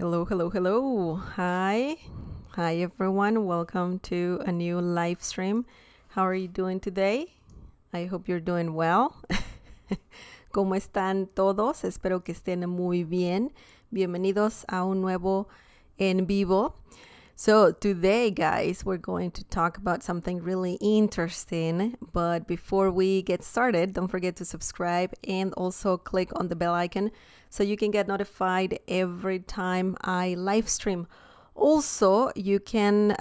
Hello, hello, hello. Hi. Hi, everyone. Welcome to a new live stream. How are you doing today? I hope you're doing well. ¿Cómo están todos? Espero que estén muy bien. Bienvenidos a un nuevo en vivo. So today, guys, we're going to talk about something really interesting. But before we get started, don't forget to subscribe and also click on the bell icon so you can get notified every time I live stream. Also, you can,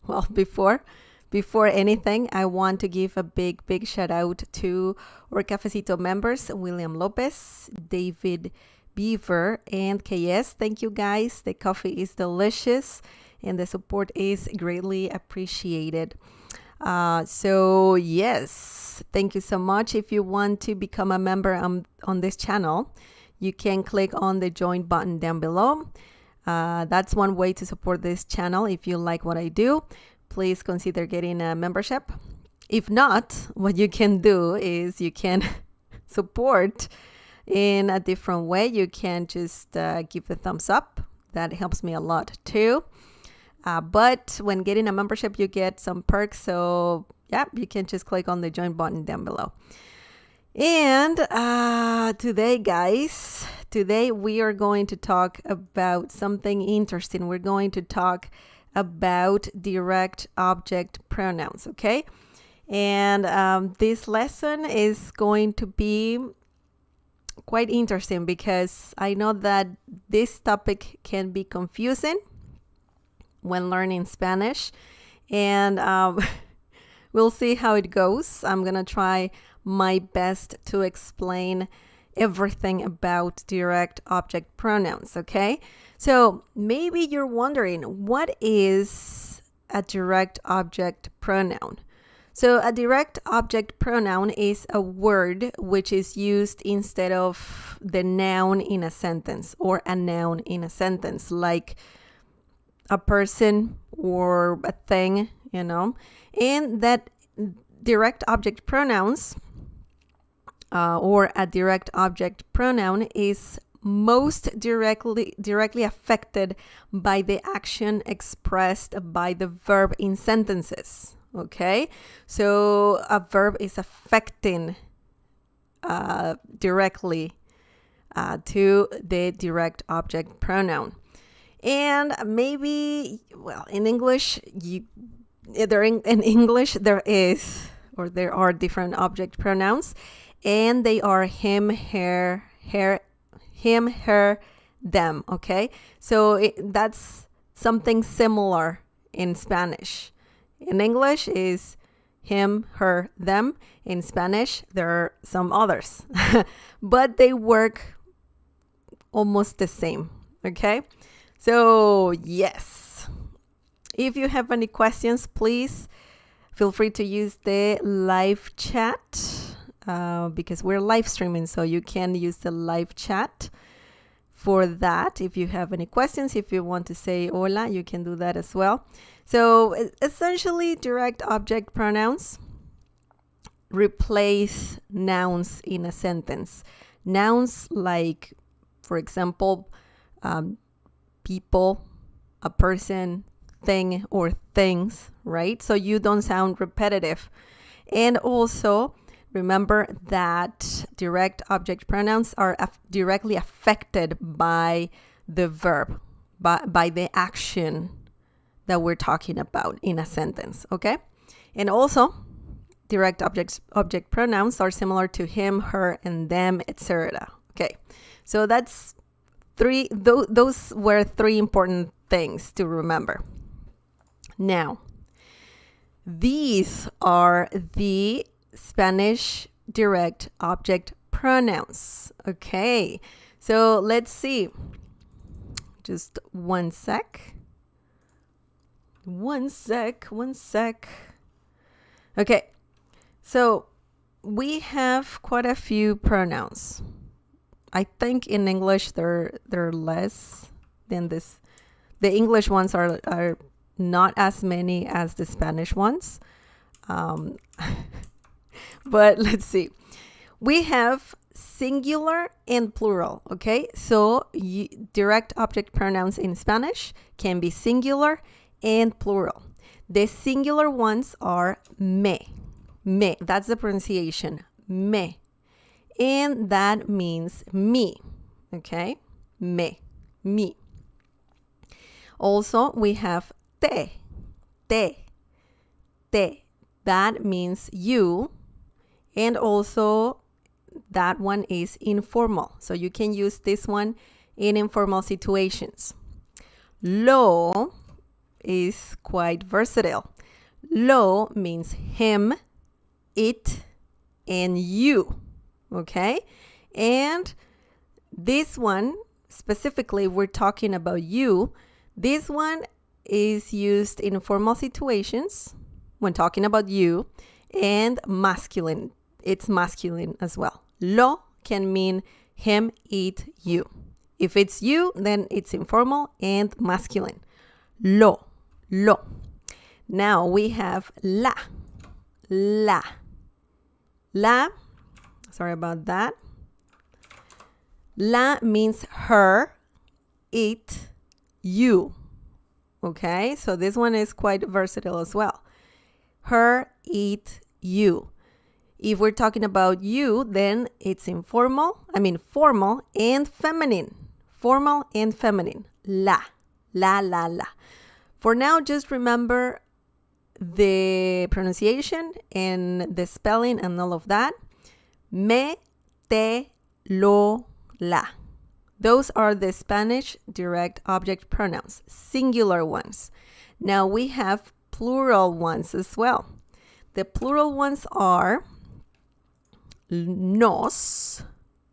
well, before anything, I want to give a big shout out to our Cafecito members, William Lopez, David Beaver, and KS. Thank you, guys. The coffee is delicious and the support is greatly appreciated. So yes, thank you so much. If you want to become a member on this channel, you can click on the join button down below. That's one way to support this channel. If you like what I do, please consider getting a membership. If not, what you can do is you can support in a different way. You can just give the thumbs up. That helps me a lot too. But when getting a membership, you get some perks. So yeah, you can just click on the join button down below. And today, guys, we are going to talk about something interesting. We're going to talk about direct object pronouns, okay? And this lesson is going to be quite interesting because I know that this topic can be confusing when learning Spanish, and we'll see how it goes. I'm gonna try my best to explain everything about direct object pronouns, okay? So maybe you're wondering, what is a direct object pronoun? So a direct object pronoun is a word which is used instead of the noun in a sentence or a noun in a sentence, like a person or a thing, you know. And that direct object pronouns or a direct object pronoun is most directly affected by the action expressed by the verb in sentences. Okay, so a verb is affecting directly to the direct object pronoun. And maybe, well, in English, there are different object pronouns, and they are him, her, them. Okay, so that's something similar in Spanish. In English is him, her, them. In Spanish, there are some others, but they work almost the same. Okay, so yes, if you have any questions, please feel free to use the live chat because we're live streaming, so you can use the live chat for that. If you have any questions, if you want to say hola, you can do that as well. So essentially, direct object pronouns replace nouns in a sentence. Nouns like, for example, people, a person, thing, or things, right? So you don't sound repetitive. And also, remember that direct object pronouns are directly affected by the verb, by the action that we're talking about in a sentence, okay? And also, direct object pronouns are similar to him, her, and them, etc. Okay, so that's those were three important things to remember. Now, these are the Spanish direct object pronouns. Okay, so let's see. Just one sec. Okay, so we have quite a few pronouns. I think in English they're less than this. The English ones are not as many as the Spanish ones. But let's see. We have singular and plural, okay? So direct object pronouns in Spanish can be singular and plural. The singular ones are me. Me, that's the pronunciation, me. And that means me, okay? Me, me. Also, we have te, te, te. That means you. And also, that one is informal. So you can use this one in informal situations. Lo is quite versatile. Lo means him, it, and you. Okay? And this one, specifically, we're talking about you. This one is used in formal situations when talking about you, and masculine. It's masculine as well. Lo can mean him, it, you. If it's you, then it's informal and masculine. Lo, lo. Now we have la, la. La, sorry about that. La means her, it, you. Okay, so this one is quite versatile as well. Her, it, you. If we're talking about you, then it's formal and feminine. Formal and feminine. La, la, la, la. For now, just remember the pronunciation and the spelling and all of that. Me, te, lo, la. Those are the Spanish direct object pronouns, singular ones. Now we have plural ones as well. The plural ones are nos,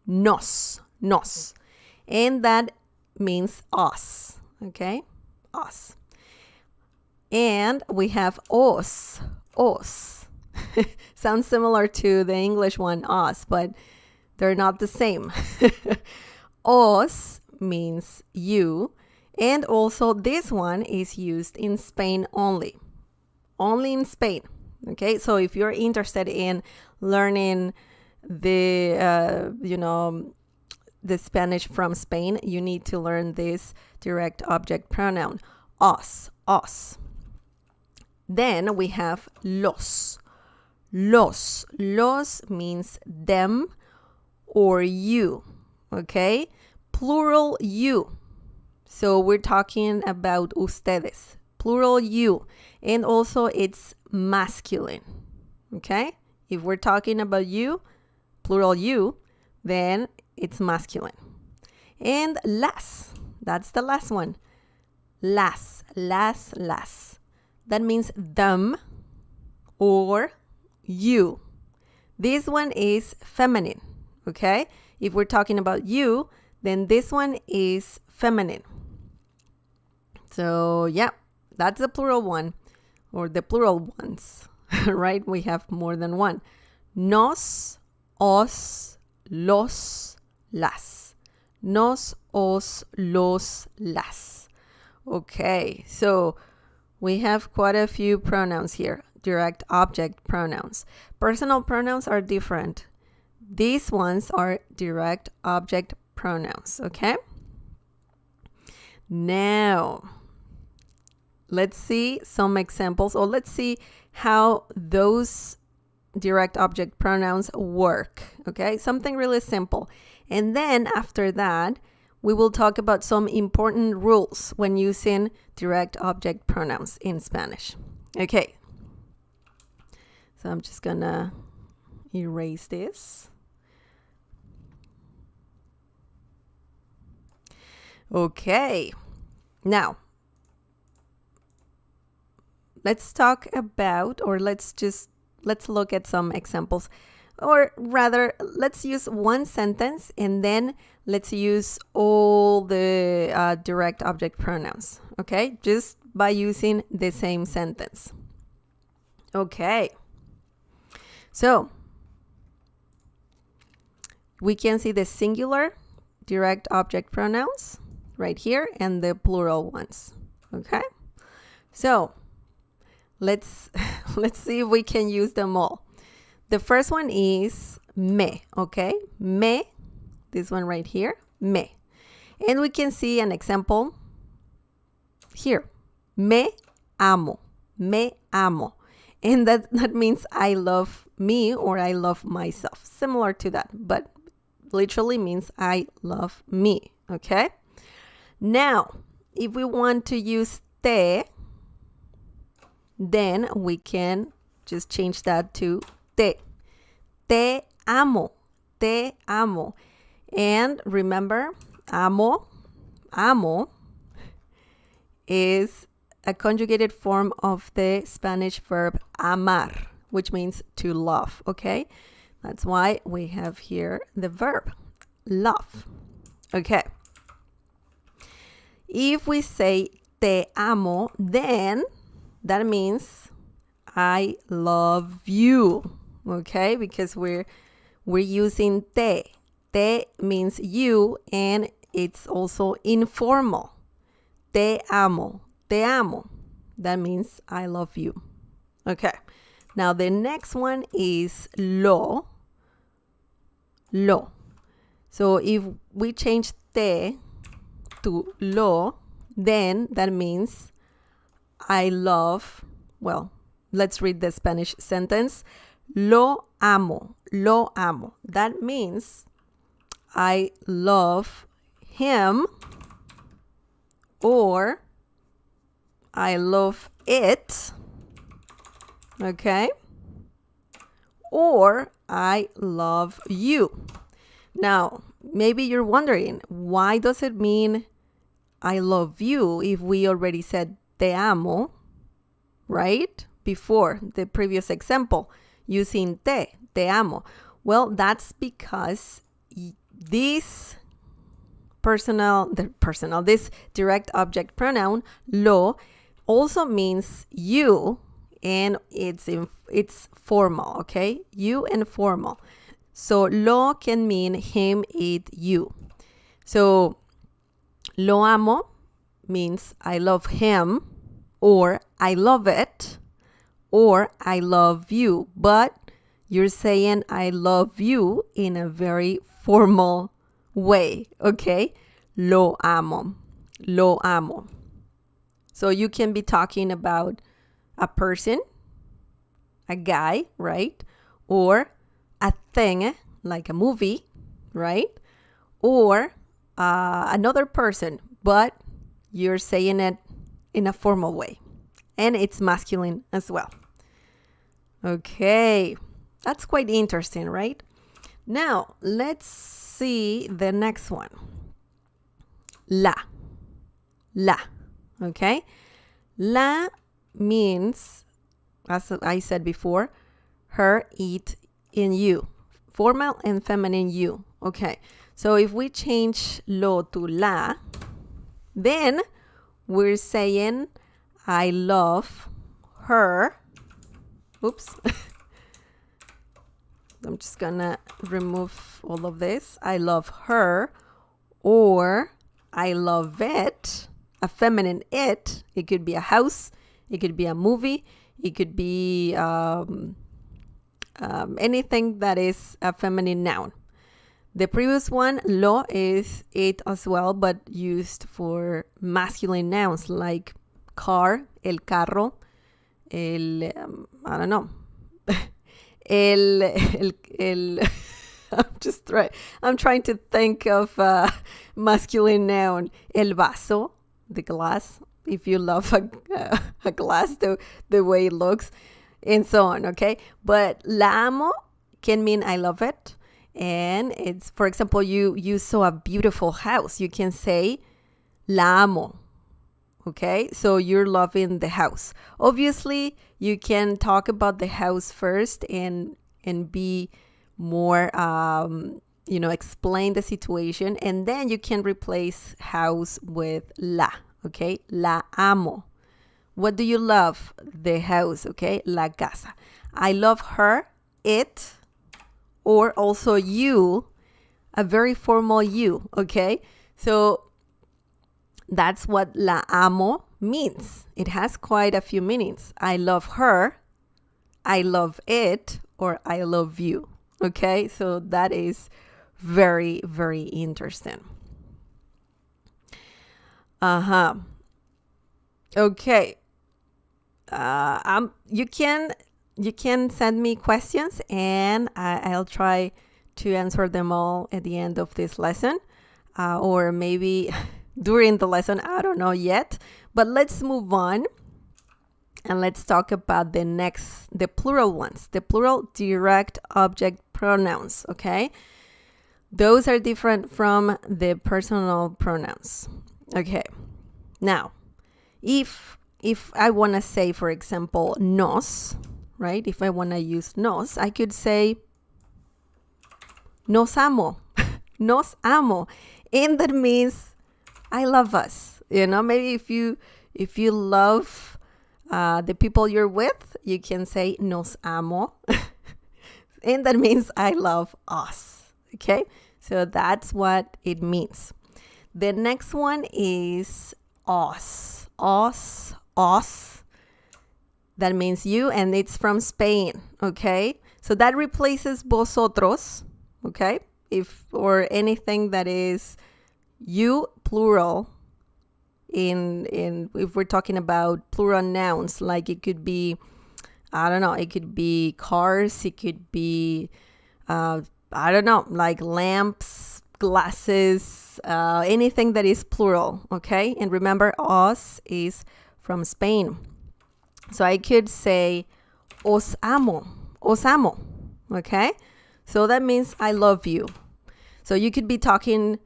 nos, nos. And that means us, okay? Us. And we have os, os. Sounds similar to the English one, us, but they're not the same. Os means you. And also this one is used in Spain only. Only in Spain. Okay, so if you're interested in learning the Spanish from Spain, you need to learn this direct object pronoun, os, os. Then we have los. Los. Los means them or you. Okay? Plural you. So we're talking about ustedes. Plural you. And also it's masculine. Okay? If we're talking about you, plural you, then it's masculine. And las. That's the last one. Las. Las. Las. That means them or you. This one is feminine. Okay? If we're talking about you, then this one is feminine. So, yeah, that's the plural one, or the plural ones, right? We have more than one. Nos, os, los, las. Nos, os, los, las. Okay, so we have quite a few pronouns here, direct object pronouns. Personal pronouns are different. These ones are direct object pronouns, okay? Now, let's see some examples, or let's see how those direct object pronouns work, okay? Something really simple. And then after that, we will talk about some important rules when using direct object pronouns in Spanish. Okay. So I'm just gonna erase this. Okay. Now, let's talk about, or let's look at some examples. Or rather, let's use one sentence and then let's use all the direct object pronouns, okay? Just by using the same sentence. Okay. So, we can see the singular direct object pronouns right here and the plural ones, okay? So, let's see if we can use them all. The first one is me, okay? Me, this one right here, me. And we can see an example here. Me amo, me amo. And that means I love me or I love myself. Similar to that, but literally means I love me, okay? Now, if we want to use te, then we can just change that to te. Te amo, te amo. And remember, amo is a conjugated form of the Spanish verb amar, which means to love, okay? That's why we have here the verb love, okay? If we say te amo, then that means I love you, okay? Because we're using te. Te means you, and it's also informal. Te amo, te amo. That means I love you. Okay. Now the next one is lo. Lo. So if we change te to lo, then that means I love, well, let's read the Spanish sentence. Lo amo, lo amo. That means I love him, or I love it, okay? Or I love you. Now, maybe you're wondering, why does it mean I love you if we already said te amo, right? Before the previous example, using te amo. Well, that's because this this direct object pronoun, lo, also means you, and it's formal, okay? You and formal. So lo can mean him, it, you. So lo amo means I love him, or I love it, or I love you. But you're saying I love you in a very formal way, okay? Lo amo, lo amo. So you can be talking about a person, a guy, right? Or a thing, like a movie, right? Or another person, but you're saying it in a formal way. And it's masculine as well. Okay, that's quite interesting, right? Now, let's see the next one. La. La. Okay? La means, as I said before, her, it, in you. Formal and feminine you. Okay. So if we change lo to la, then we're saying I love her. Oops. I'm just gonna remove all of this. I love her, or I love it, a feminine it. It could be a house, it could be a movie, it could be anything that is a feminine noun. The previous one, lo, is it as well, but used for masculine nouns like car, el carro, I don't know. I'm trying to think of a masculine noun. El vaso, the glass, if you love a glass, the way it looks, and so on, okay? But la amo can mean I love it. And it's, for example, you saw a beautiful house. You can say la amo. Okay, so you're loving the house. Obviously, you can talk about the house first and be more, explain the situation. And then you can replace house with la, okay? La amo. What do you love? The house, okay? La casa. I love her, it, or also you, a very formal you, okay? So that's what la amo means. It has quite a few meanings. I love her, I love it, or I love you. Okay, so that is very, very interesting. Okay. You can send me questions, and I'll try to answer them all at the end of this lesson, or maybe during the lesson. I don't know yet. But let's move on, and let's talk about the plural ones, the plural direct object pronouns. Okay, those are different from the personal pronouns. Okay, now if I want to say, for example, nos, right? If I want to use nos, I could say nos amo, nos amo, and that means I love us. Maybe if you love the people you're with, you can say nos amo, and that means I love us. Okay, so that's what it means. The next one is os, os. That means you, and it's from Spain. Okay, so that replaces vosotros. Okay, or anything that is you plural. In if we're talking about plural nouns, like it could be, I don't know, it could be cars, it could be I don't know, like lamps, glasses, anything that is plural. Okay, and remember, os is from Spain, so I could say os amo, os amo. Okay, so that means I love you. So you could be talking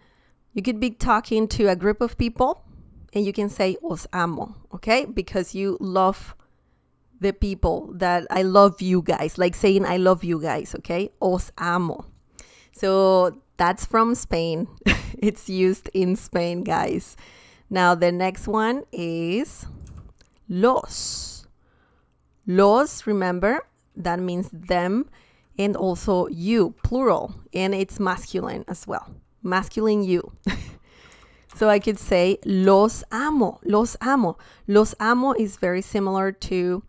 to a group of people, and you can say os amo, okay? Because you love the people, that I love you guys, like saying I love you guys, okay? Os amo. So that's from Spain. It's used in Spain, guys. Now the next one is los. Los, remember, that means them, and also you, plural, and it's masculine as well. Masculine you. So I could say los amo, los amo. Los amo is very similar to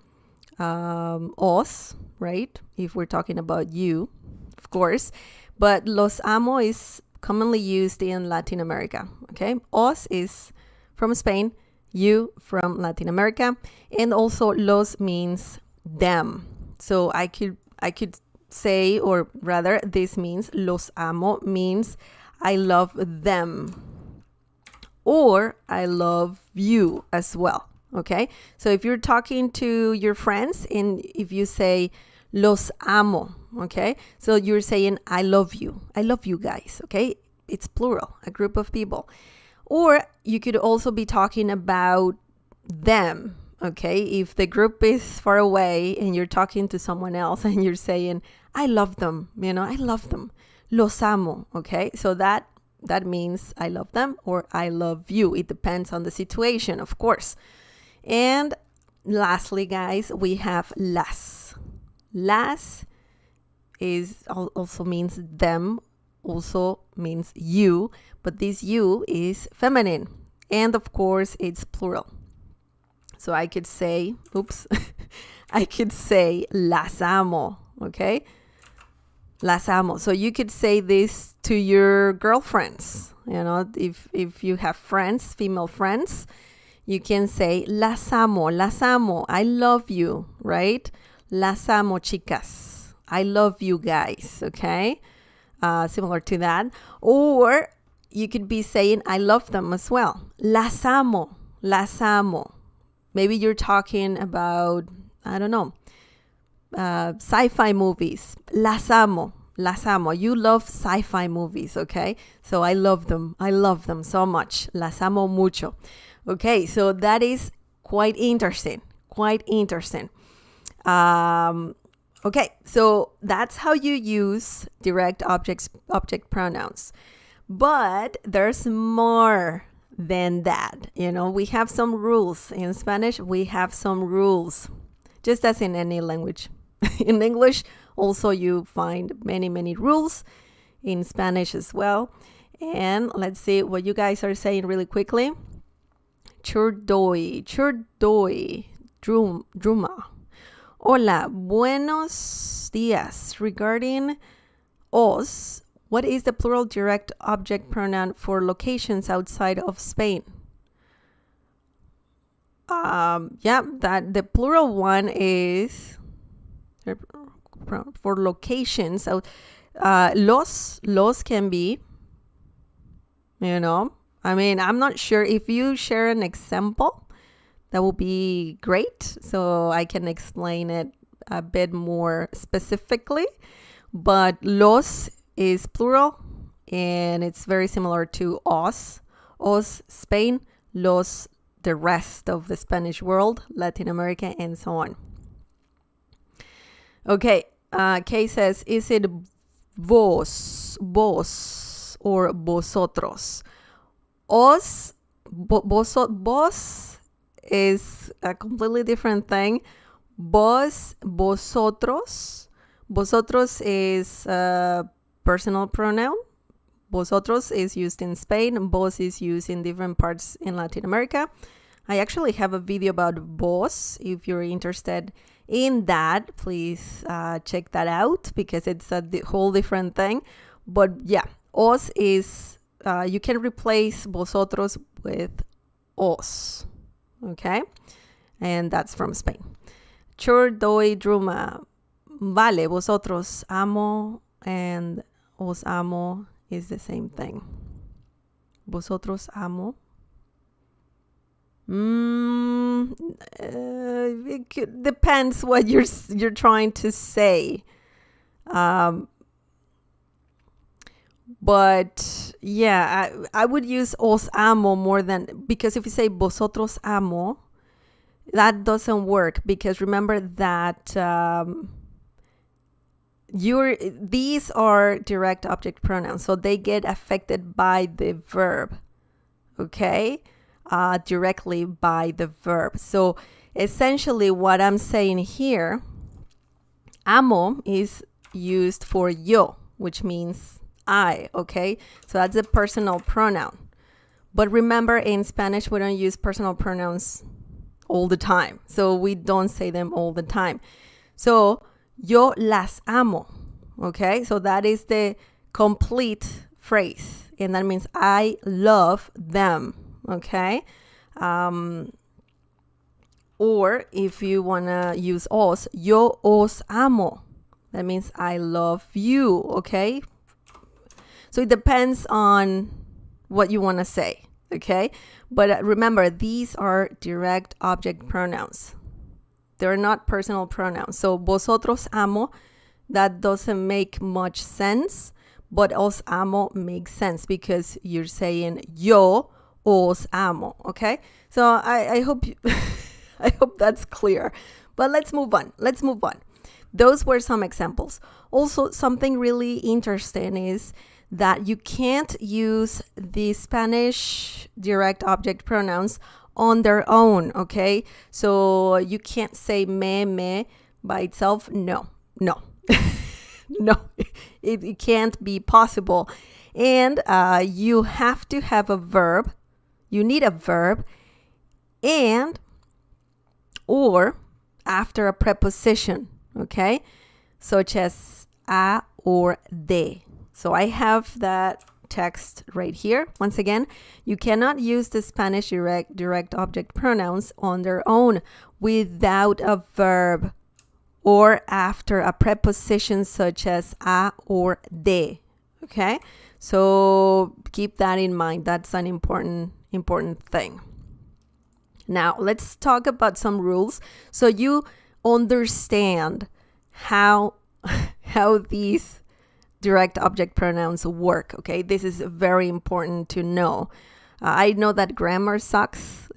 os, right? If we're talking about you, of course. But los amo is commonly used in Latin America, okay? Os is from Spain, you from Latin America, and also los means them. So I could say, or rather, this means los amo means I love them, or I love you as well. Okay, so if you're talking to your friends, and if you say los amo, okay, so you're saying I love you guys. Okay, it's plural, a group of people. Or you could also be talking about them. Okay, if the group is far away and you're talking to someone else and you're saying I love them, I love them, los amo. Okay, so that means I love them or I love you. It depends on the situation, of course. And lastly, guys, we have las. Las is also means them, also means you, but this you is feminine, and of course it's plural. So I could say, I could say las amo. Okay, las amo. So you could say this to your girlfriends. If you have friends, female friends, you can say las amo, I love you, right? Las amo, chicas, I love you guys. Okay, similar to that. Or you could be saying I love them as well. Las amo, las amo. Maybe you're talking about, I don't know, sci-fi movies. Las amo, las amo. You love sci-fi movies, okay? So I love them so much. Las amo mucho. Okay, so that is quite interesting. Okay, so that's how you use direct object pronouns. But there's more than that. We have some rules. In Spanish, we have some rules, just as in any language. In English, also you find many rules. In Spanish as well. And let's see what you guys are saying really quickly. Churdoy, Druma. Hola, buenos días. Regarding os, what is the plural direct object pronoun for locations outside of Spain? That the plural one is for locations. So, los can be, I mean, I'm not sure. If you share an example, that will be great, so I can explain it a bit more specifically. But los is plural, and it's very similar to os. Os, Spain, los, the rest of the Spanish world, Latin America, and so on. Okay, Kay says, is it vos, or vosotros? Os, vos is a completely different thing. Vos, vosotros. Vosotros is a personal pronoun. Vosotros is used in Spain. Vos is used in different parts in Latin America. I actually have a video about vos. If you're interested in that, please check that out, because it's a whole different thing. But yeah, os is, you can replace vosotros with os. Okay? And that's from Spain. Chur doy druma. Vale, vosotros amo, and os amo is the same thing. Vosotros amo. It depends what you're trying to say. But yeah, I would use os amo more than, because if you say vosotros amo, that doesn't work, because remember that these are direct object pronouns, so they get affected by the verb, okay? Directly by the verb. So essentially what I'm saying here, amo is used for yo, which means I, okay? So that's a personal pronoun. But remember, in Spanish, we don't use personal pronouns all the time. So we don't say them all the time. So yo las amo, okay? So that is the complete phrase. And that means I love them, okay? Or if you want to use os, yo os amo. That means I love you, okay? So it depends on what you want to say, okay? But remember, these are direct object pronouns. They're not personal pronouns. So vosotros amo, that doesn't make much sense, but os amo makes sense because you're saying yo os amo, okay? So I hope I hope that's clear. But let's move on. Those were some examples. Also, something really interesting is that you can't use the Spanish direct object pronouns on their own, okay? So you can't say me by itself. No. No, it can't be possible. And you have to have a verb. You need a verb and or after a preposition, okay? Such as a or de. So I have that text right here. Once again, you cannot use the Spanish direct object pronouns on their own without a verb or after a preposition such as a or de. Okay? So keep that in mind. That's an important thing. Now, let's talk about some rules so you understand how these direct object pronouns work, okay? This is very important to know. I know that grammar sucks.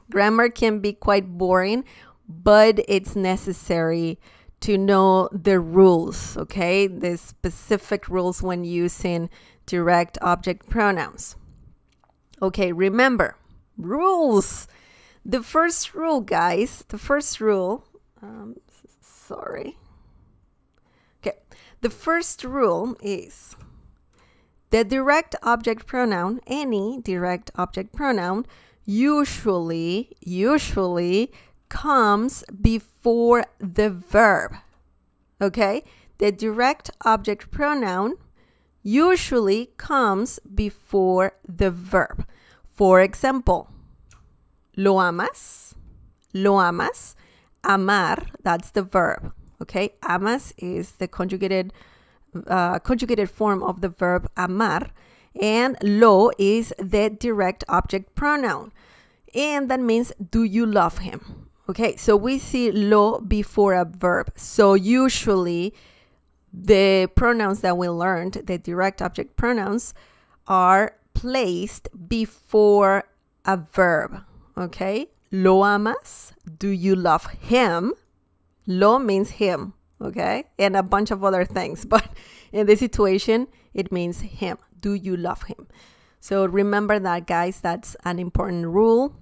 Grammar can be quite boring, but it's necessary to know the rules, okay? The specific rules when using direct object pronouns. Okay, remember, rules. The first rule, guys, the first rule is the direct object pronoun, any direct object pronoun, usually comes before the verb. Okay? the direct object pronoun usually comes before the verb. For example, lo amas, lo amas. Amar, that's the verb. Okay, amas is the conjugated form of the verb amar, and lo is the direct object pronoun, and that means do you love him? Okay, so we see lo before a verb. So usually the pronouns that we learned, the direct object pronouns, are placed before a verb. Okay, lo amas, do you love him? Lo means him, okay, and a bunch of other things, but in this situation it means him. Do you love him? So remember that, guys. That's an important rule.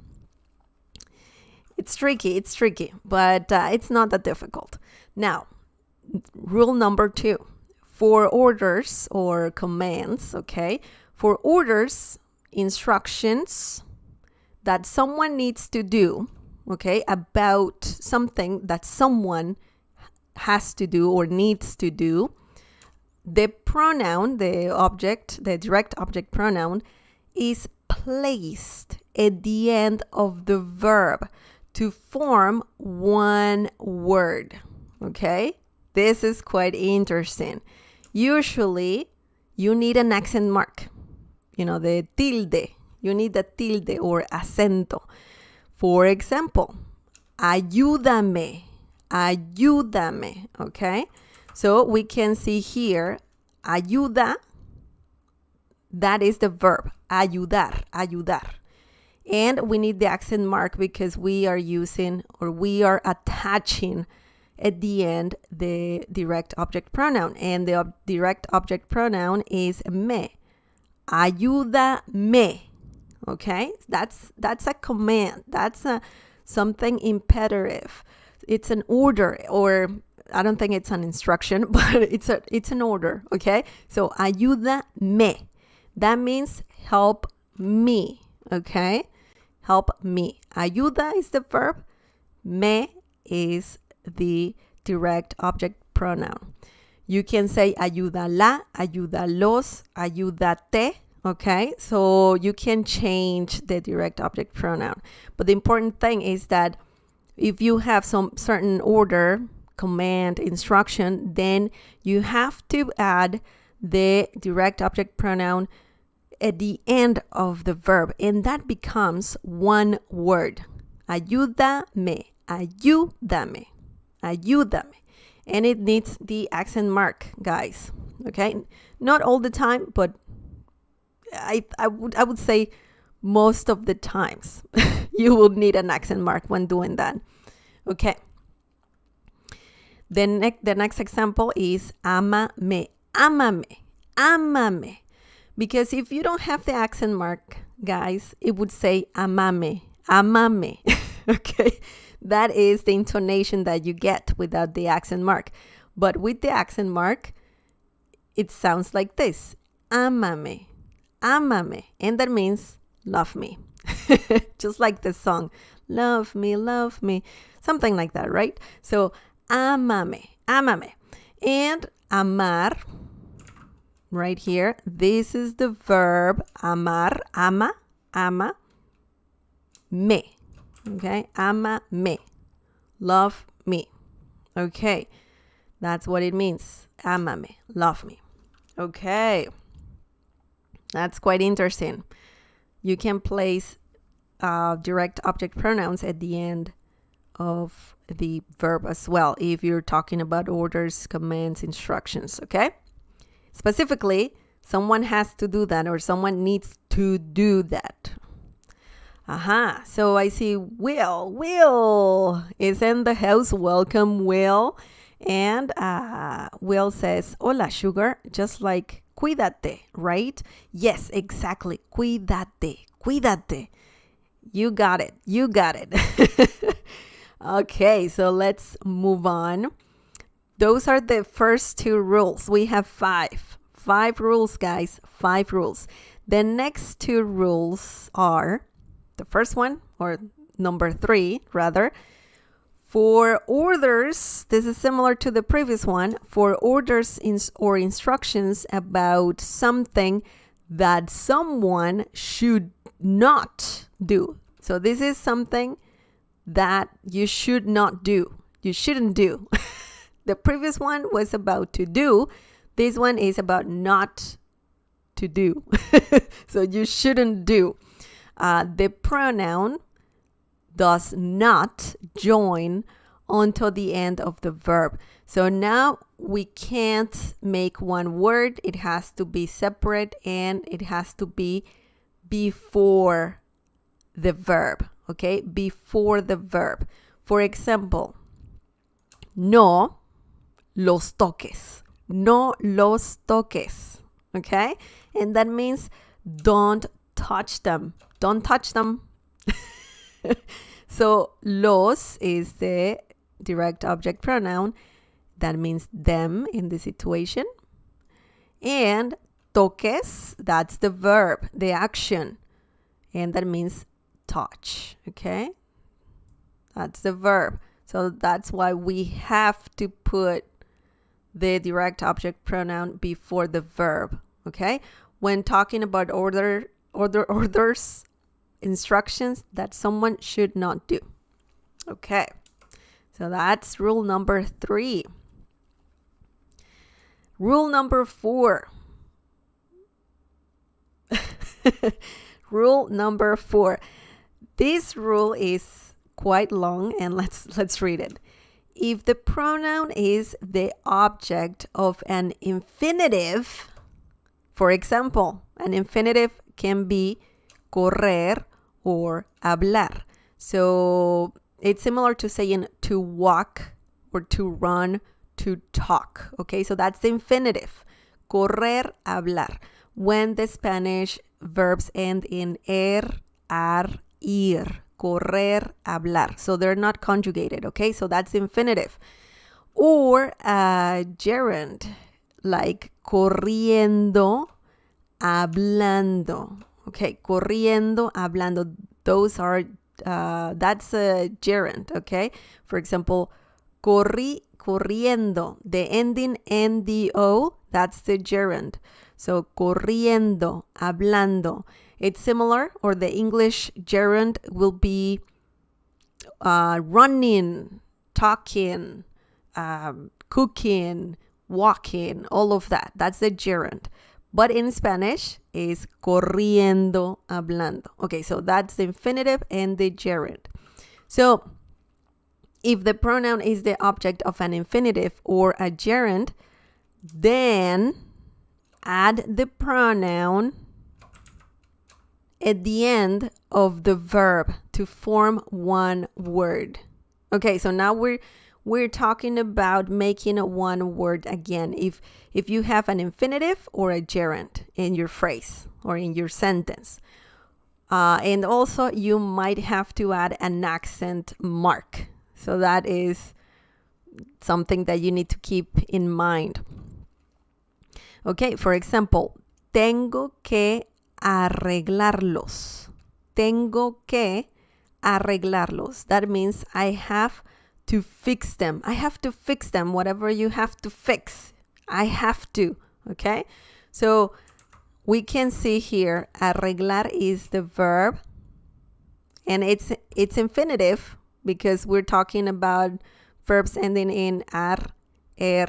It's tricky, but it's not that difficult. Now, rule number 2, for orders or commands, okay, for orders, instructions that someone needs to do, okay, about something that someone has to do or needs to do, the pronoun, the object, the direct object pronoun is placed at the end of the verb to form one word, okay? This is quite interesting. Usually, you need an accent mark, the tilde. You need the tilde or acento. For example, ayúdame, ayúdame, okay? So we can see here, ayuda, that is the verb, ayudar, ayudar. And we need the accent mark because we are using or we are attaching at the end the direct object pronoun. And the direct object pronoun is me. Ayúdame. Okay? That's a command. That's something imperative. It's an order, or I don't think it's an instruction, but it's an order. Okay? So ayúdame. That means help me. Okay? Help me. Ayuda is the verb. Me is the direct object pronoun. You can say ayúdala, ayúdalos, ayúdate. Okay, so you can change the direct object pronoun. But the important thing is that if you have some certain order, command, instruction, then you have to add the direct object pronoun at the end of the verb, and that becomes one word. Ayúdame, ayúdame, ayúdame. And it needs the accent mark, guys. Okay, not all the time, but I would say most of the times you will need an accent mark when doing that. Okay. The next example is amame, amame, amame. Because if you don't have the accent mark, guys, it would say amame, amame. Okay, that is the intonation that you get without the accent mark. But with the accent mark, it sounds like this, amame, amame. And that means love me. Just like the song, love me, something like that, right? So amame, amame. And amar, right here, this is the verb amar, ama, ama, me. Okay, ama me, love me. Okay, that's what it means. Amame, love me. Okay, that's quite interesting. You can place direct object pronouns at the end of the verb as well if you're talking about orders, commands, instructions. Okay, specifically, someone has to do that or someone needs to do that. So I see Will is in the house. Welcome, Will. And Will says, hola, sugar, just like cuídate, right? Yes, exactly. Cuídate, cuídate. You got it. Okay, so let's move on. Those are the first 2 rules. We have 5 rules, guys, 5 rules. The next 2 rules are, the first one, or number 3 rather, For orders, this is similar to the previous one. For orders or instructions about something that someone should not do. So this is something that you should not do. You shouldn't do. The previous one was about to do. This one is about not to do. So you shouldn't do. The pronoun does not join until the end of the verb. So now we can't make one word. It has to be separate and it has to be before the verb. Okay, before the verb. For example, no los toques. No los toques. Okay, and that means don't touch them. Don't touch them. So los is the direct object pronoun. That means them in the situation. And toques, that's the verb, the action. And that means touch. Okay? That's the verb. So that's why we have to put the direct object pronoun before the verb. Okay? When talking about orders, instructions that someone should not do. Okay, so that's rule number 3. Rule number 4. Rule number 4. This rule is quite long, and let's read it. If the pronoun is the object of an infinitive, for example, an infinitive can be correr or hablar. So it's similar to saying to walk or to run, to talk. Okay, so that's the infinitive. Correr, hablar. When the Spanish verbs end in ar, ir. Correr, hablar. So they're not conjugated. Okay, so that's infinitive. Or a gerund like corriendo, hablando. Okay, corriendo, hablando. Those are, that's a gerund, okay? For example, corriendo. The ending ndo, that's the gerund. So, corriendo, hablando. It's similar, or the English gerund will be running, talking, cooking, walking, all of that. That's the gerund. But in Spanish is corriendo, hablando. Okay, so that's the infinitive and the gerund. So if the pronoun is the object of an infinitive or a gerund, then add the pronoun at the end of the verb to form one word. Okay, so now we're talking about making a one word again. If you have an infinitive or a gerund in your phrase or in your sentence. And also you might have to add an accent mark. So that is something that you need to keep in mind. Okay, for example, tengo que arreglarlos. Tengo que arreglarlos. That means I have to fix them. I have to fix them. Whatever you have to fix, I have to. Okay? So we can see here, arreglar is the verb. And it's infinitive because we're talking about verbs ending in ar, ir.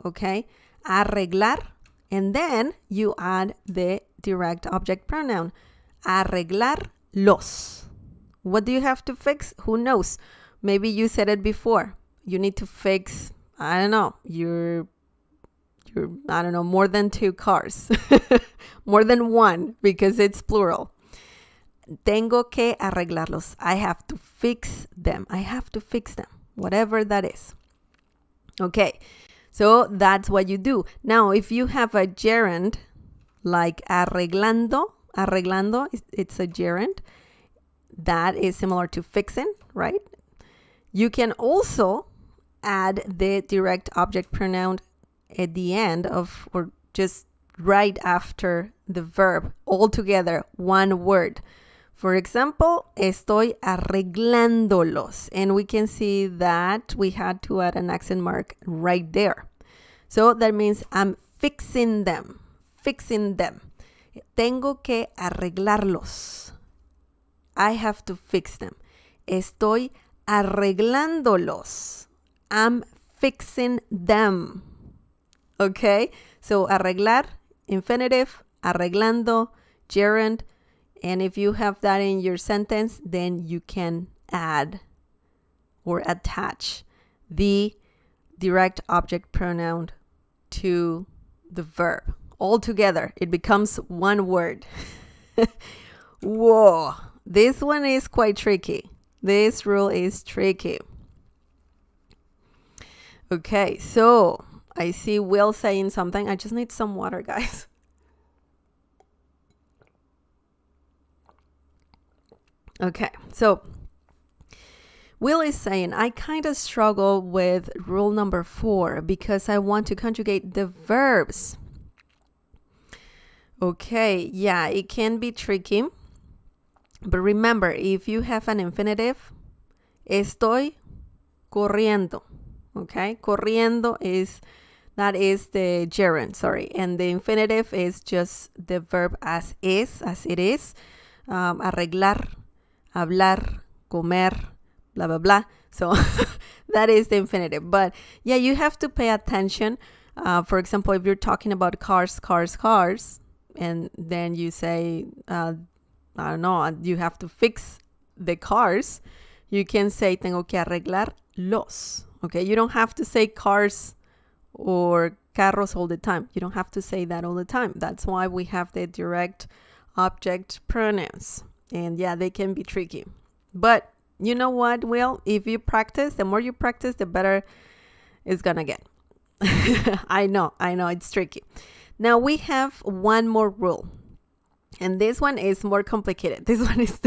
Okay? Arreglar. And then you add the direct object pronoun. Arreglarlos. What do you have to fix? Who knows? Maybe you said it before. You need to fix, I don't know, I don't know, more than 2 cars. More than one, because it's plural. Tengo que arreglarlos. I have to fix them. I have to fix them. Whatever that is. Okay. So that's what you do. Now, if you have a gerund like arreglando, it's a gerund. That is similar to fixing, right? You can also add the direct object pronoun at the end of, or just right after the verb, all together, one word. For example, estoy arreglándolos. And we can see that we had to add an accent mark right there. So that means I'm fixing them. Fixing them. Tengo que arreglarlos. I have to fix them. Estoy arreglándolos. I'm fixing them. Okay? So arreglar, infinitive, arreglando, gerund. And if you have that in your sentence, then you can add or attach the direct object pronoun to the verb. All together, it becomes one word. Whoa, this one is quite tricky. This rule is tricky. Okay, so I see Will saying something. I just need some water, guys. Okay, so Will is saying, I kind of struggle with rule number 4 because I want to conjugate the verbs. Okay, yeah, it can be tricky. But remember, if you have an infinitive, estoy corriendo. Okay, corriendo that is the gerund, sorry. And the infinitive is just the verb as it is. Arreglar, hablar, comer, blah, blah, blah. So that is the infinitive. But yeah, you have to pay attention. For example, if you're talking about cars, and then you say, I don't know, you have to fix the cars, you can say, tengo que arreglar los. Okay, you don't have to say cars or carros all the time. You don't have to say that all the time. That's why we have the direct object pronouns. And yeah, they can be tricky. But you know what, Will? If you practice, the more you practice, the better it's gonna get. I know, it's tricky. Now we have one more rule. And this one is more complicated. This one is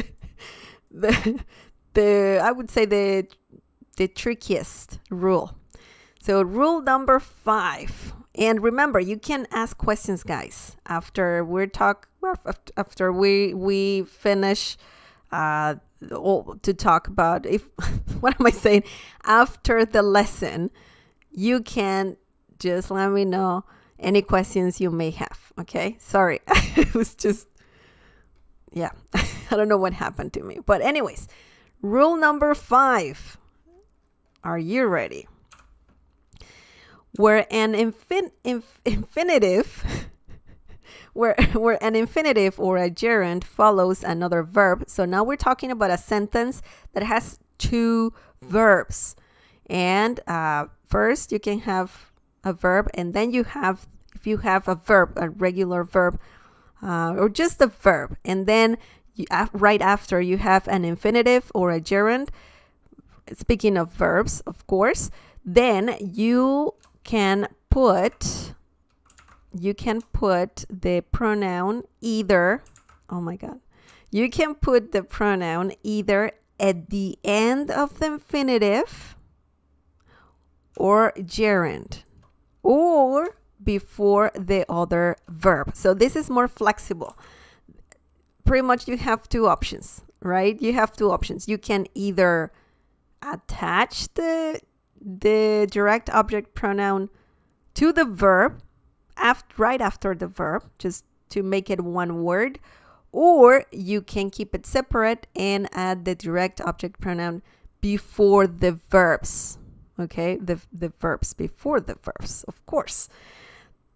the I would say the trickiest rule. So rule number 5. And remember, you can ask questions, guys, after we finish to talk about what am I saying? After the lesson, you can just let me know any questions you may have. Okay, sorry. It was just, yeah, I don't know what happened to me. But anyways, rule number 5. Are you ready? Where an infinitive where an infinitive or a gerund follows another verb. So now we're talking about a sentence that has 2 verbs. And first you can have a verb, and then if you have a verb, a regular verb, or just a verb, and then right after you have an infinitive or a gerund, speaking of verbs, of course, then you can put the pronoun either, oh my God, you can put the pronoun either at the end of the infinitive or gerund, or before the other verb. So this is more flexible. Pretty much you have 2 options, right? You have 2 options. You can either attach the direct object pronoun to the verb right after the verb, just to make it one word, or you can keep it separate and add the direct object pronoun before the verbs. Okay, the verbs before the verbs, of course.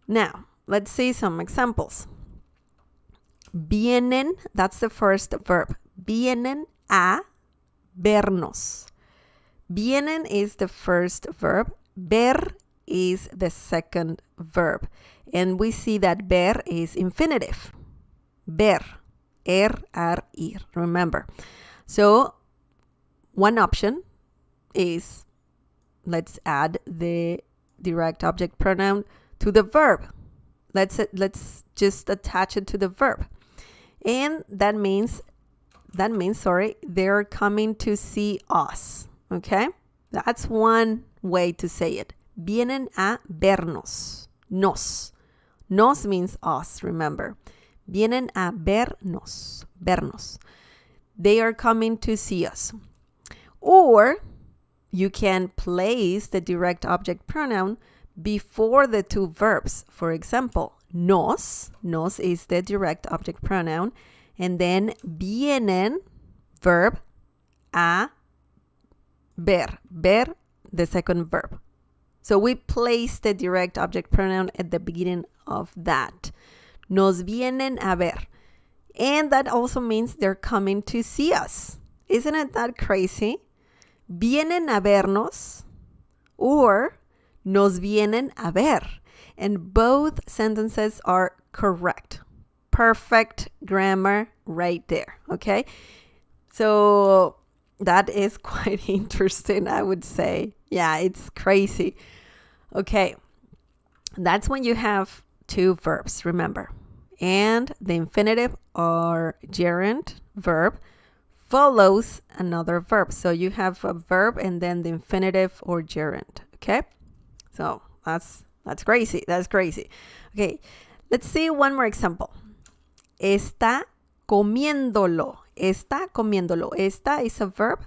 Now, let's see some examples. Vienen, that's the first verb. Vienen a vernos. Vienen is the first verb. Ver is the second verb. And we see that ver is infinitive. Ver. R-R-I. Remember. So, one option is, let's add the direct object pronoun to the verb. Let's just attach it to the verb. And that means, they're coming to see us. Okay? That's one way to say it. Vienen a vernos. Nos. Nos means us, remember. Vienen a vernos. Vernos. They are coming to see us. Or you can place the direct object pronoun before the two verbs. For example, nos is the direct object pronoun, and then vienen, verb, a ver, the second verb. So we place the direct object pronoun at the beginning of that. Nos vienen a ver. And that also means they're coming to see us. Isn't it that crazy? Vienen a vernos or nos vienen a ver. And both sentences are correct. Perfect grammar right there, okay? So that is quite interesting, I would say. Yeah, it's crazy. Okay, that's when you have two verbs, remember. And the infinitive or gerund verb follows another verb. So you have a verb and then the infinitive or gerund, okay? So that's crazy. That's crazy. Okay, let's see one more example. Está comiéndolo. Está comiéndolo. Está is a verb.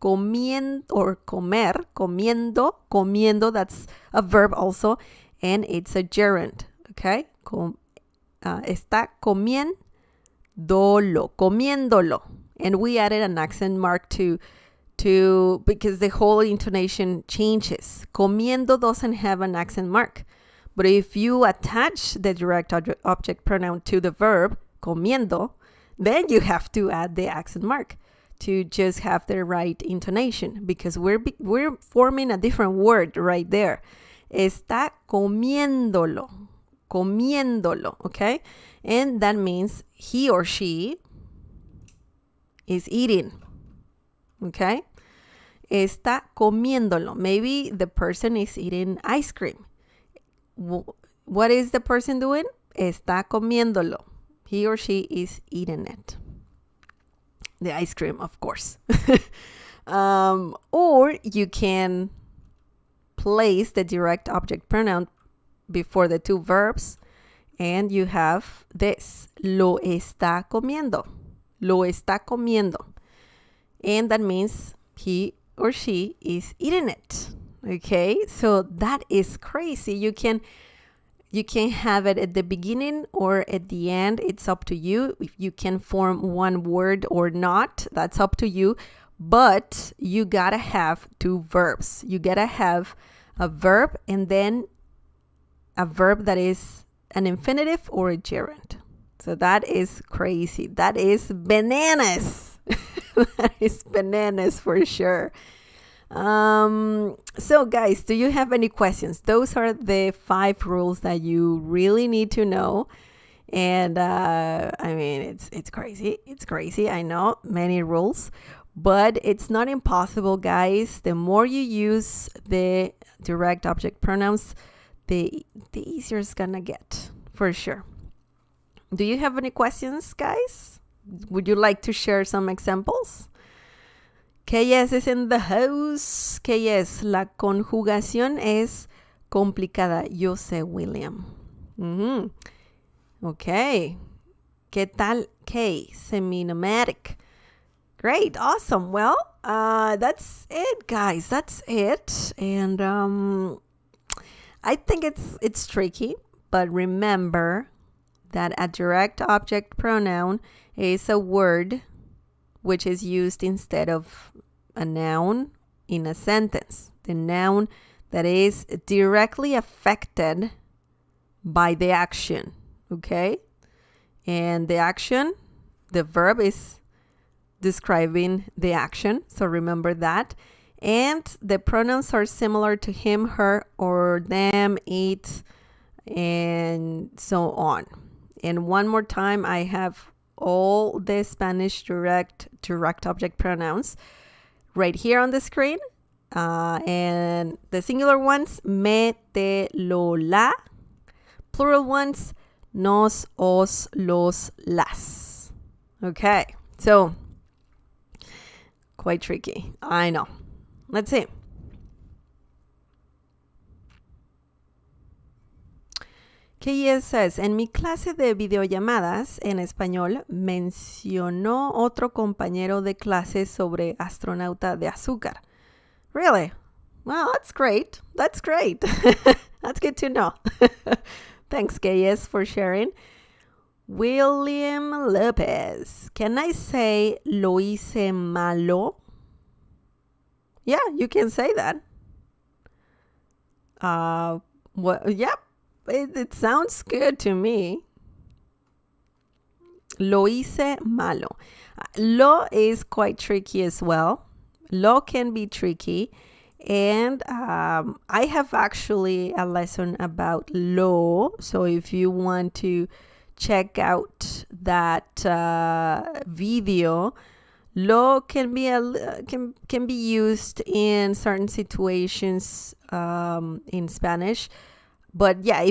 Comiendo or comer, comiendo, that's a verb also, and it's a gerund, okay? Está comiéndolo. And we added an accent mark to because the whole intonation changes. Comiendo doesn't have an accent mark. But if you attach the direct object pronoun to the verb, comiendo, then you have to add the accent mark to just have the right intonation, because we're forming a different word right there. Está comiéndolo, okay? And that means he or she is eating, okay? Está comiéndolo. Maybe the person is eating ice cream. What is the person doing? Está comiéndolo. He or she is eating it. The ice cream, of course. Or you can place the direct object pronoun before the two verbs, and you have this. Lo está comiendo. Lo está comiendo. And that means he or she is eating it. Okay, so that is crazy. You can have it at the beginning or at the end. It's up to you. If you can form one word or not, that's up to you. But you gotta have two verbs. You gotta have a verb and then a verb that is an infinitive or a gerund. So that is crazy. That is bananas. That is bananas for sure. So guys, do you have any questions? Those are the 5 rules that you really need to know. And I mean, it's crazy. It's crazy. I know, many rules, but it's not impossible, guys. The more you use the direct object pronouns, the easier it's gonna get, for sure. Do you have any questions, guys? Would you like to share some examples? Que yes is in the house. Que yes, la conjugación es complicada. Yo sé, William. Okay. ¿Qué tal? Que semi-nomadic. Great, awesome. Well, that's it, guys. That's it. And I think it's tricky, but remember that a direct object pronoun is a word which is used instead of a noun in a sentence. The noun that is directly affected by the action, okay? And the action, the verb is describing the action, so remember that. And the pronouns are similar to him, her, or them, it, and so on. And one more time, I have all the Spanish direct object pronouns right here on the screen. And the singular ones, me, te, lo, la. Plural ones, nos, os, los, las. Okay, so quite tricky. I know. Let's see. KS says, en mi clase de videollamadas en español mencionó otro compañero de clase sobre astronauta de azúcar. Really? Well, that's great. That's great. That's good to know. Thanks, KS, for sharing. William Lopez. Can I say lo hice malo? Yeah, you can say that. Yep, it sounds good to me. Lo hice malo. Lo is quite tricky as well. Lo can be tricky. And I have actually a lesson about lo. So if you want to check out that video, lo can be can be used in certain situations in Spanish. But yeah,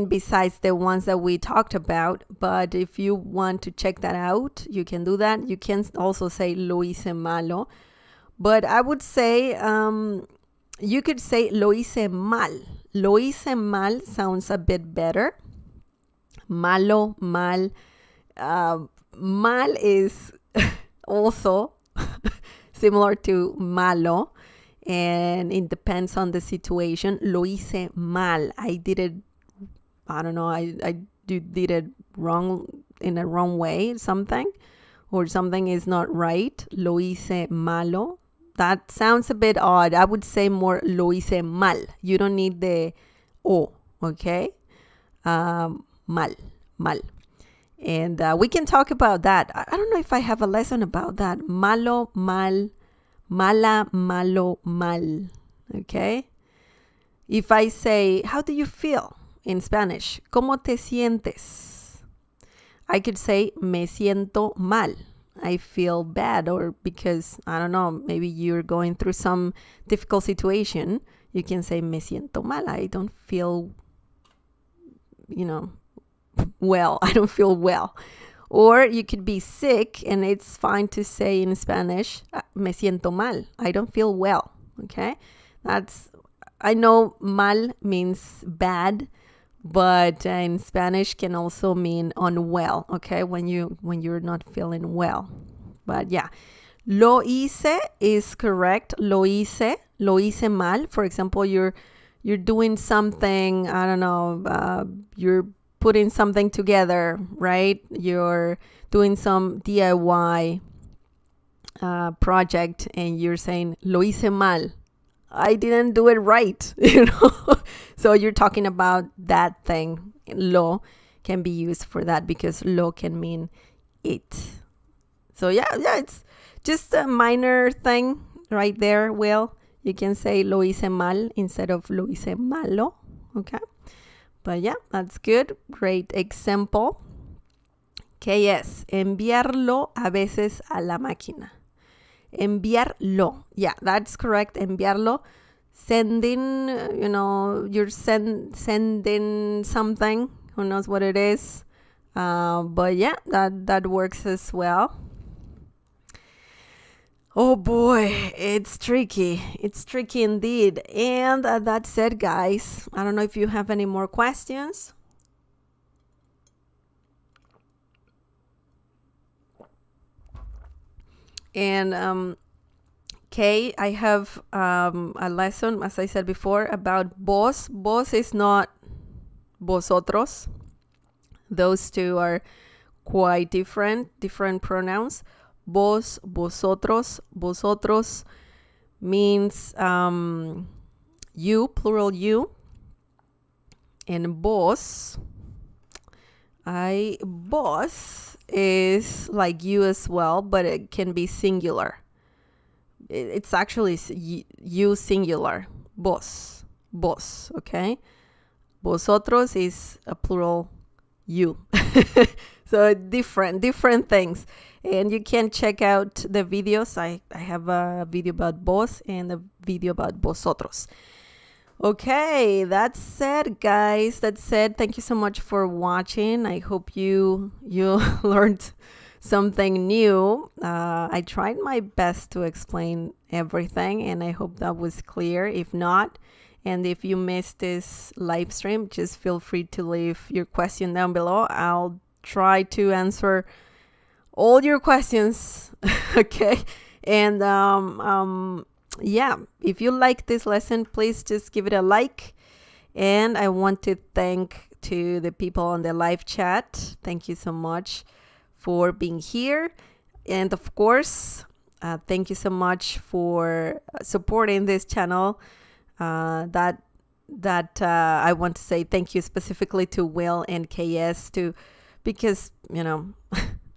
besides the ones that we talked about, but if you want to check that out, you can do that. You can also say lo hice malo. But I would say you could say lo hice mal. Lo hice mal sounds a bit better. Malo, mal. Mal is also similar to malo, and it depends on the situation. Lo hice mal. I did it, I don't know, I did it wrong, in a wrong way, something, or something is not right. Lo hice malo. That sounds a bit odd. I would say more lo hice mal. You don't need the o, okay? Mal. And we can talk about that. I don't know if I have a lesson about that. Malo, mal, mala, malo, mal. Okay? If I say, how do you feel in Spanish? ¿Cómo te sientes? I could say, me siento mal. I feel bad, or because, I don't know, maybe you're going through some difficult situation, you can say, me siento mal. I don't feel, well. I don't feel well. Or you could be sick, and it's fine to say in Spanish, me siento mal. I don't feel well. Okay? I know mal means bad, but in Spanish can also mean unwell, okay? When you're not feeling well. But yeah, lo hice is correct. Lo hice mal. For example, you're doing something, I don't know, you're putting something together, right? You're doing some DIY project, and you're saying lo hice mal. I didn't do it right, So you're talking about that thing. Lo can be used for that, because lo can mean it. So yeah, it's just a minor thing right there, Will. You can say lo hice mal instead of lo hice malo, okay? But yeah, that's good. Great example. KS, enviarlo a veces a la máquina. Enviarlo. Yeah, that's correct. Enviarlo. Sending, you're sending something. Who knows what it is? But yeah, that works as well. Oh boy, it's tricky. It's tricky indeed. And that's it, guys. I don't know if you have any more questions. And I have a lesson, as I said before, about vos. Vos is not vosotros. Those two are quite different pronouns. Vos, vosotros. Vosotros means you, plural you. And vos is like you as well, but it can be singular. It's actually you singular. Vos, okay? Vosotros is a plural you. So different things. And you can check out the videos. I have a video about vos and a video about vosotros. Okay, that's it, guys. That's it. Thank you so much for watching. I hope you learned something new. I tried my best to explain everything, and I hope that was clear. If not, And if you missed this live stream, just feel free to leave your question down below. I'll try to answer all your questions. Okay. And yeah, if you like this lesson, please just give it a like. And I want to thank to the people on the live chat. Thank you so much for being here. And of course, thank you so much for supporting this channel. I want to say thank you specifically to Will and KS because, you know,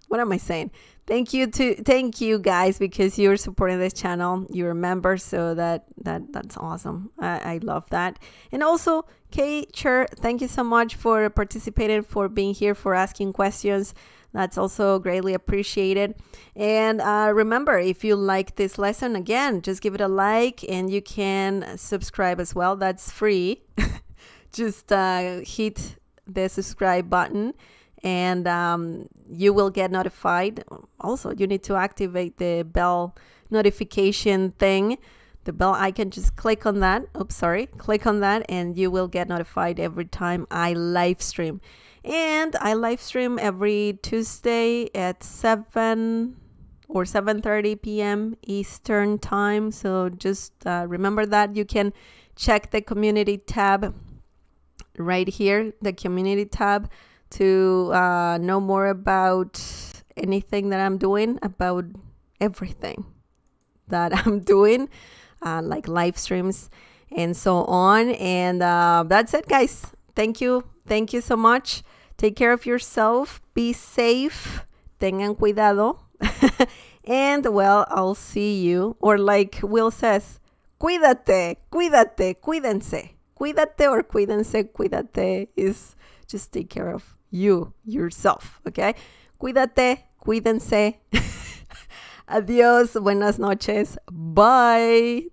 what am I saying? Thank you guys, because you're supporting this channel. You're members, so that's awesome. I love that. And also, Cher, thank you so much for participating, for being here, for asking questions. That's also greatly appreciated. And remember, if you like this lesson, again, just give it a like, and you can subscribe as well. That's free. Just hit the subscribe button, and you will get notified. Also, you need to activate the bell notification thing, the bell icon. Just click on that. Click on that, and you will get notified every time I live stream. And I live stream every Tuesday at 7 or 7:30 p.m. Eastern time. So just remember that. You can check the community tab right here, the community tab, to know more about anything that I'm doing, about everything that I'm doing, like live streams and so on. And that's it, guys. Thank you so much. Take care of yourself. Be safe. Tengan cuidado. And well, I'll see you, or like Will says, cuídate, cuídense. Cuídate or cuídense. Cuídate is just take care of yourself, okay? Cuídate, cuídense. Adiós, buenas noches, bye.